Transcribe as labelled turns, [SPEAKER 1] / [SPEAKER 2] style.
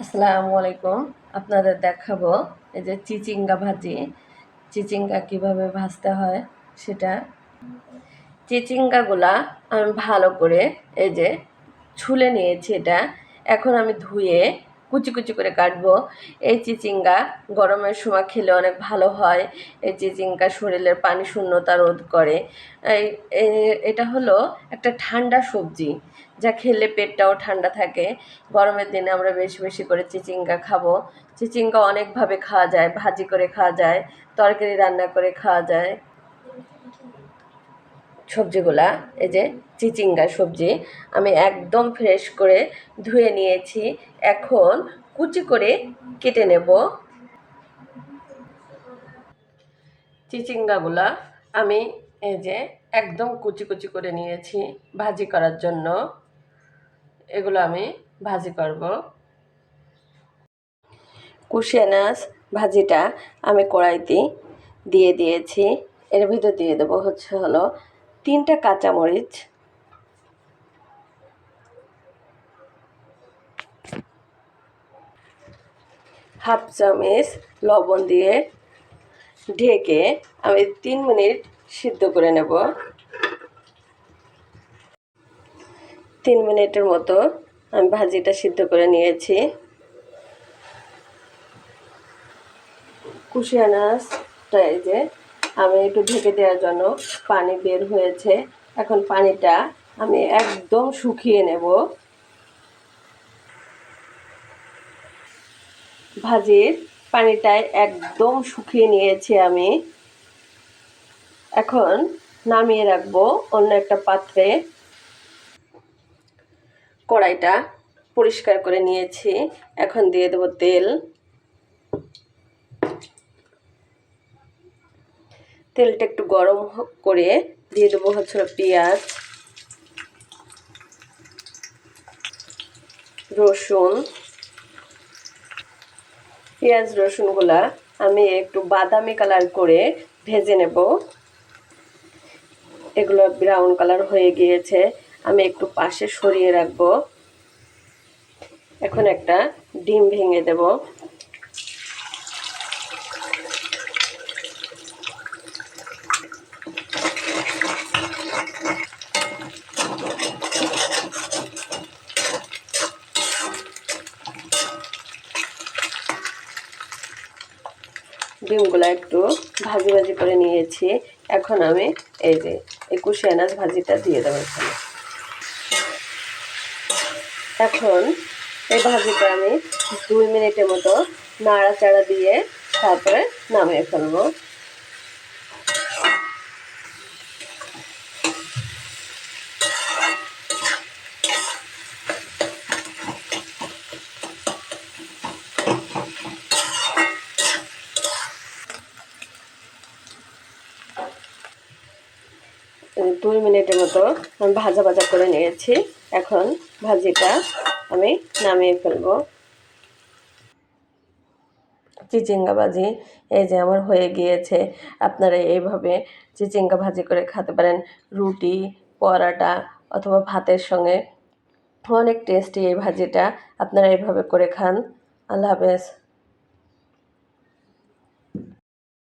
[SPEAKER 1] আসসালামু আলাইকুম। আপনাদের দেখাবো এই যে চিচিঙ্গা ভাজি। চিচিঙ্গা কিভাবে ভাজতে হয় সেটা। চিচিঙ্গাগুলা আমি ভালো করে এই যে ছুলে নিয়েছি এটা। এখন আমি ধুয়ে কুচি কুচি করে কাটবো। এই চিচিঙ্গা গরমের সময় খেলে অনেক ভালো হয়। এই চিচিঙ্গা শরীরের পানি শূন্যতা রোধ করে। এই এটা হলো একটা ঠান্ডা সবজি, যা খেলে পেটটাও ঠান্ডা থাকে। গরমের দিনে আমরা বেশি বেশি করে চিচিঙ্গা খাবো। চিচিঙ্গা অনেকভাবে খাওয়া যায়, ভাজি করে খাওয়া যায়, তরকারি রান্না করে খাওয়া যায়। সবজিগুলা এই যে চিচিঙ্গা সবজি আমি একদম ফ্রেশ করে ধুয়ে নিয়েছি। এখন কুচি করে কেটে নেব। চিচিঙ্গাগুলা আমি এই যে একদম কুচি কুচি করে নিয়েছি ভাজি করার জন্য। এগুলো আমি ভাজি করব। কুশিয়া মাছ ভাজিটা আমি কড়াইতে দিয়ে দিয়েছি। এর ভিতর দিয়ে দেবো হলো 3টা কাঁচামরিচ, হাফ চামচ লবণ দিয়ে ঢেকে আমি 3 মিনিট সিদ্ধ করে নেব। 3 মিনিটের মতো আমি ভাজিটা সিদ্ধ করে নিয়েছি। কুশিয়া মাছটা এই যে আমি একটু ঢেকে দেওয়ার জন্য পানি বের হয়েছে। এখন পানিটা আমি একদম শুকিয়ে নেব। ভাজির পানিটায় একদম শুকিয়ে নিয়েছি আমি। এখন নামিয়ে রাখবো অন্য একটা পাত্রে। কড়াইটা পরিষ্কার করে নিয়েছি। এখন দিয়ে দেবো তেল। তেলটা একটু গরম করে দিয়ে দেবো পেঁয়াজ, রসুন। পেঁয়াজ রসুনগুলা আমি একটু বাদামি কালার করে ভেজে নেব। এগুলো ব্রাউন কালার হয়ে গিয়েছে, আমি একটু পাশে সরিয়ে রাখবো। এখন একটা ডিম ভেঙে দেব। ডিমগুলো একটু ভাজি ভাজি করে নিয়েছি। এখন আমি এই যে এই কুশিয়া মাছ ভাজিটা দিয়ে দেবো এখানে। এখন এই ভাজিটা আমি 2 মিনিটের মতো নাড়াচাড়া দিয়ে তারপরে নামিয়ে ফেলবো। এই 2 মিনিটের মতো আমি ভাজা ভাজা করে নিয়েছি। এখন ভাজিটা আমি নামিয়ে ফেলবো। চিচিঙ্গা ভাজি এই যে আমার হয়ে গিয়েছে। আপনারা এইভাবে চিচিঙ্গা ভাজি করে খেতে পারেন রুটি, পরাটা অথবা ভাতের সঙ্গে। অনেক টেস্টি এই ভাজিটা। আপনারা এইভাবে করে খান। আল্লাহ হাফেজ।